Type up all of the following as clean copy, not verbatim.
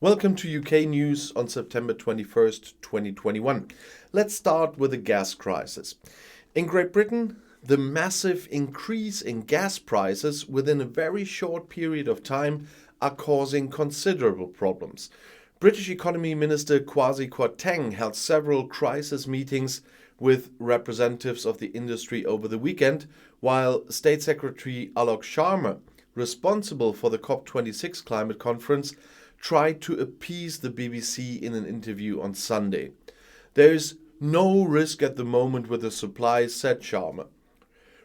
Welcome to UK News on September 21st, 2021. Let's start with the gas crisis. In Great Britain, the massive increase in gas prices within a very short period of time are causing considerable problems. British Economy Minister Kwasi Kwarteng held several crisis meetings with representatives of the industry over the weekend, while State Secretary Alok Sharma, responsible for the COP26 climate conference, tried to appease the BBC in an interview on Sunday. There is no risk at the moment with the supply, said Sharma.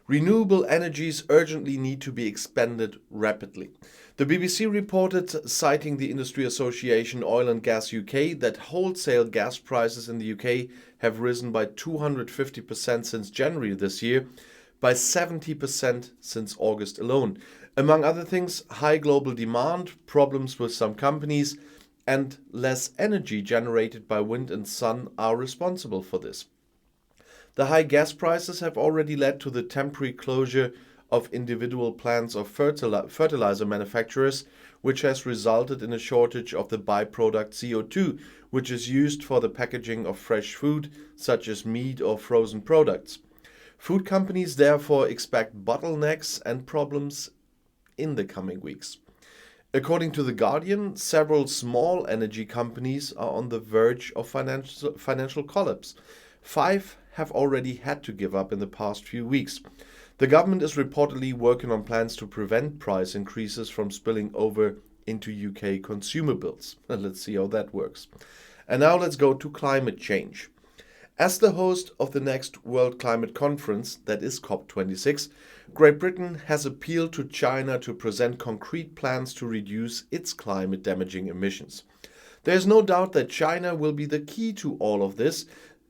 Renewable energies urgently need to be expanded rapidly. The BBC reported, citing the industry association Oil and Gas UK, that wholesale gas prices in the UK have risen by 250% since January this year, by 70% since August alone. Among other things, high global demand, problems with some companies, and less energy generated by wind and sun are responsible for this. The high gas prices have already led to the temporary closure of individual plants of fertilizer manufacturers, which has resulted in a shortage of the byproduct CO2, which is used for the packaging of fresh food, such as meat or frozen products. Food companies therefore expect bottlenecks and problems in the coming weeks. According to The Guardian, several small energy companies are on the verge of financial collapse. 5 have already had to give up in the past few weeks. The government is reportedly working on plans to prevent price increases from spilling over into UK consumer bills. Let's see how that works. And now let's go to climate change. As the host of the next World Climate Conference, that is COP26, Great Britain has appealed to China to present concrete plans to reduce its climate-damaging emissions. There is no doubt that China will be the key to all of this.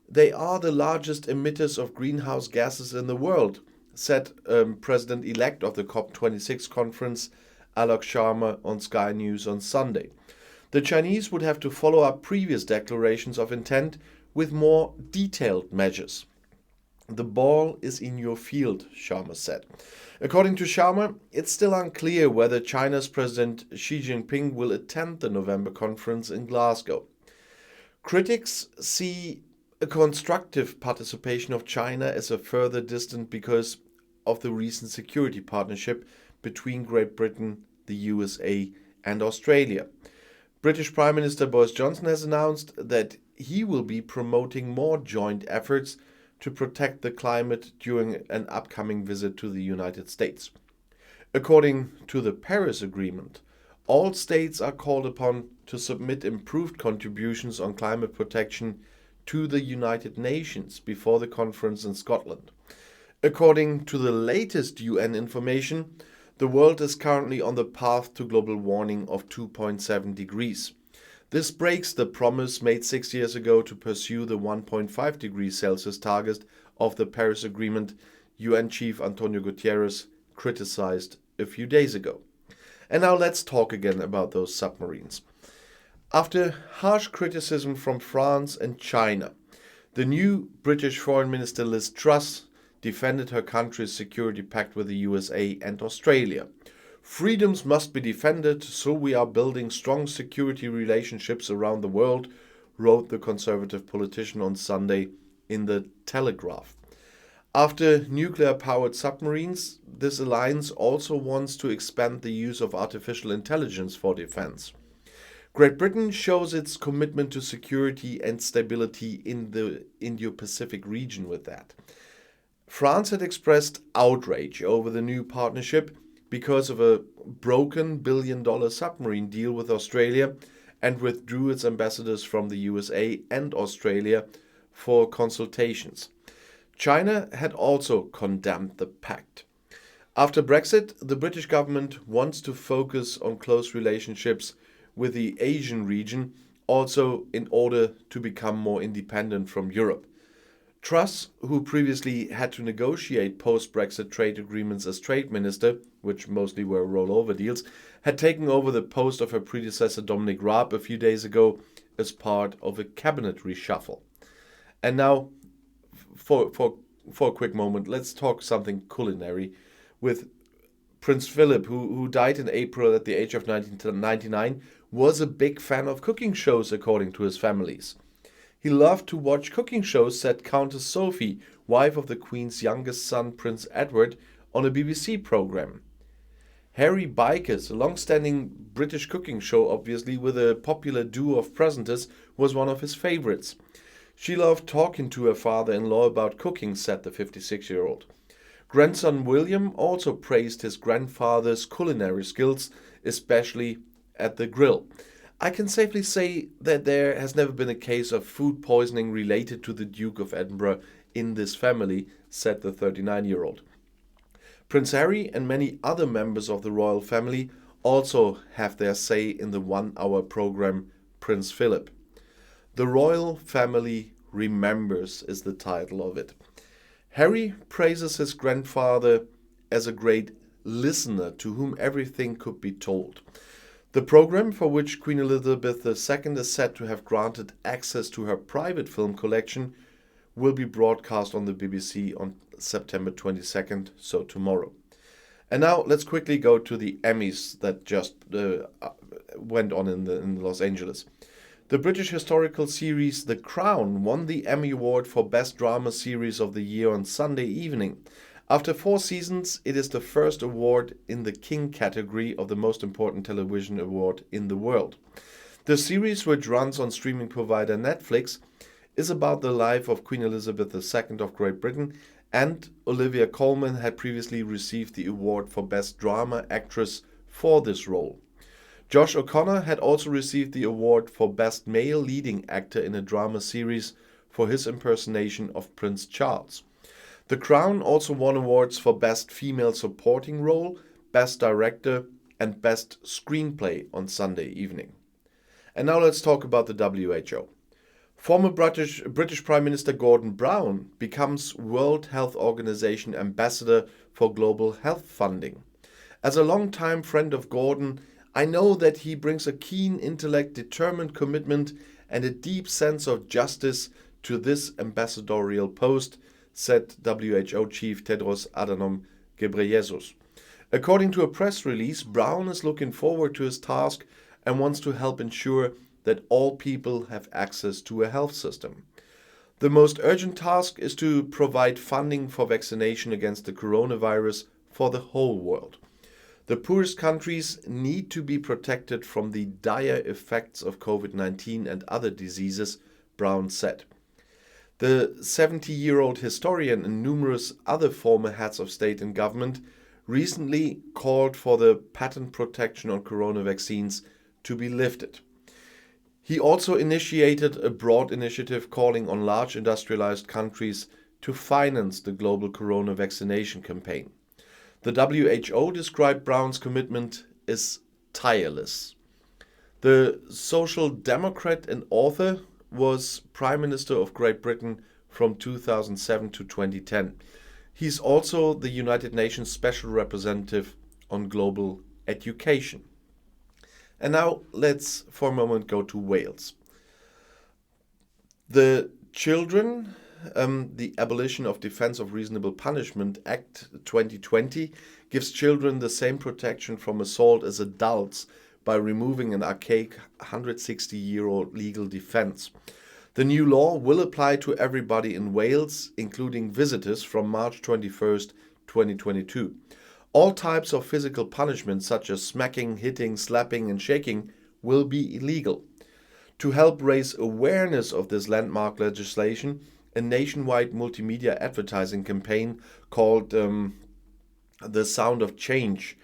They are the largest emitters of greenhouse gases in the world, said President-elect of the COP26 conference, Alok Sharma, on Sky News on Sunday. The Chinese would have to follow up previous declarations of intent with more detailed measures. The ball is in your field, Sharma said. According to Sharma, it's still unclear whether China's President Xi Jinping will attend the November conference in Glasgow. Critics see a constructive participation of China as a further distant because of the recent security partnership between Great Britain, the USA, and Australia. British Prime Minister Boris Johnson has announced that he will be promoting more joint efforts to protect the climate during an upcoming visit to the United States. According to the Paris Agreement, all states are called upon to submit improved contributions on climate protection to the United Nations before the conference in Scotland. According to the latest UN information, the world is currently on the path to global warming of 2.7 degrees. This breaks the promise made 6 years ago to pursue the 1.5 degrees Celsius target of the Paris Agreement, UN Chief Antonio Guterres criticized a few days ago. And now let's talk again about those submarines. After harsh criticism from France and China, the new British Foreign Minister Liz Truss defended her country's security pact with the USA and Australia. Freedoms must be defended, so we are building strong security relationships around the world, wrote the Conservative politician on Sunday in The Telegraph. After nuclear-powered submarines, this alliance also wants to expand the use of artificial intelligence for defense. Great Britain shows its commitment to security and stability in the Indo-Pacific region with that. France had expressed outrage over the new partnership because of a broken billion-dollar submarine deal with Australia and withdrew its ambassadors from the USA and Australia for consultations. China had also condemned the pact. After Brexit, the British government wants to focus on close relationships with the Asian region, also in order to become more independent from Europe. Truss, who previously had to negotiate post-Brexit trade agreements as trade minister, which mostly were rollover deals, had taken over the post of her predecessor Dominic Raab a few days ago as part of a cabinet reshuffle. And now, for a quick moment, let's talk something culinary with Prince Philip, who died in April at the age of 99, was a big fan of cooking shows according to his families. He loved to watch cooking shows, said Countess Sophie, wife of the Queen's youngest son Prince Edward, on a BBC programme. Harry Bikers, a long-standing British cooking show obviously with a popular duo of presenters, was one of his favourites. She loved talking to her father-in-law about cooking, said the 56-year-old. Grandson William also praised his grandfather's culinary skills, especially at the grill. I can safely say that there has never been a case of food poisoning related to the Duke of Edinburgh in this family, said the 39-year-old. Prince Harry and many other members of the royal family also have their say in the one-hour program Prince Philip. The Royal Family Remembers is the title of it. Harry praises his grandfather as a great listener to whom everything could be told. The program, for which Queen Elizabeth II is said to have granted access to her private film collection, will be broadcast on the BBC on September 22nd, so tomorrow. And now let's quickly go to the Emmys that just went on in Los Angeles. The British historical series The Crown won the Emmy Award for Best Drama Series of the Year on Sunday evening. After 4 seasons, it is the first award in the King category of the most important television award in the world. The series, which runs on streaming provider Netflix, is about the life of Queen Elizabeth II of Great Britain, and Olivia Colman had previously received the award for Best Drama Actress for this role. Josh O'Connor had also received the award for Best Male Leading Actor in a Drama Series for his impersonation of Prince Charles. The Crown also won awards for Best Female Supporting Role, Best Director, and Best Screenplay on Sunday evening. And now let's talk about the WHO. Former British Prime Minister Gordon Brown becomes World Health Organization Ambassador for Global Health Funding. As a long-time friend of Gordon, I know that he brings a keen intellect, determined commitment, and a deep sense of justice to this ambassadorial post, said WHO Chief Tedros Adhanom Ghebreyesus. According to a press release, Brown is looking forward to his task and wants to help ensure that all people have access to a health system. The most urgent task is to provide funding for vaccination against the coronavirus for the whole world. The poorest countries need to be protected from the dire effects of COVID-19 and other diseases, Brown said. The 70-year-old historian and numerous other former heads of state and government recently called for the patent protection on corona vaccines to be lifted. He also initiated a broad initiative calling on large industrialized countries to finance the global corona vaccination campaign. The WHO described Brown's commitment as tireless. The Social Democrat and author was Prime Minister of Great Britain from 2007 to 2010. He's also the United Nations Special Representative on Global Education. And now let's for a moment go to Wales. The Abolition of Defence of Reasonable Punishment Act 2020 gives children the same protection from assault as adults by removing an archaic 160-year-old legal defence. The new law will apply to everybody in Wales, including visitors, from March 21st, 2022. All types of physical punishment, such as smacking, hitting, slapping, and shaking, will be illegal. To help raise awareness of this landmark legislation, a nationwide multimedia advertising campaign called The Sound of Change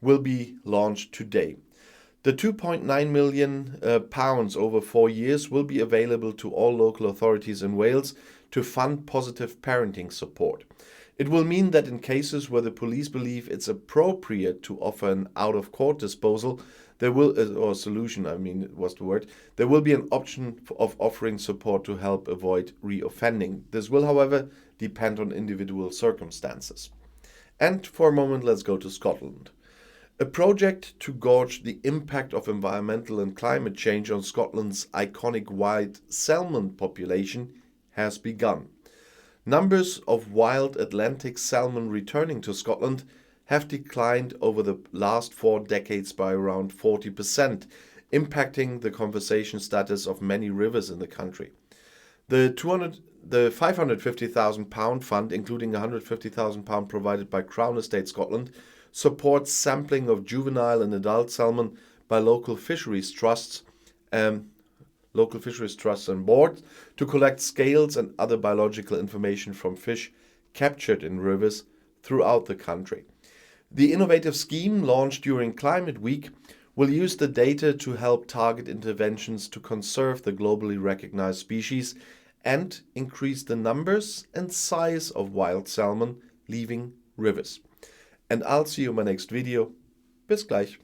will be launched today. The £2.9 million over 4 years will be available to all local authorities in Wales to fund positive parenting support. It will mean that in cases where the police believe it's appropriate to offer an out-of-court disposal, there will be an option of offering support to help avoid reoffending. This will, however, depend on individual circumstances. And for a moment, let's go to Scotland. A project to gauge the impact of environmental and climate change on Scotland's iconic white salmon population has begun. Numbers of wild Atlantic salmon returning to Scotland have declined over the last 4 decades by around 40%, impacting the conservation status of many rivers in the country. The £550,000 fund, including £150,000 provided by Crown Estate Scotland, supports sampling of juvenile and adult salmon by local fisheries trusts and boards to collect scales and other biological information from fish captured in rivers throughout the country. The innovative scheme, launched during Climate Week, will use the data to help target interventions to conserve the globally recognized species and increase the numbers and size of wild salmon leaving rivers. And I'll see you in my next video. Bis gleich.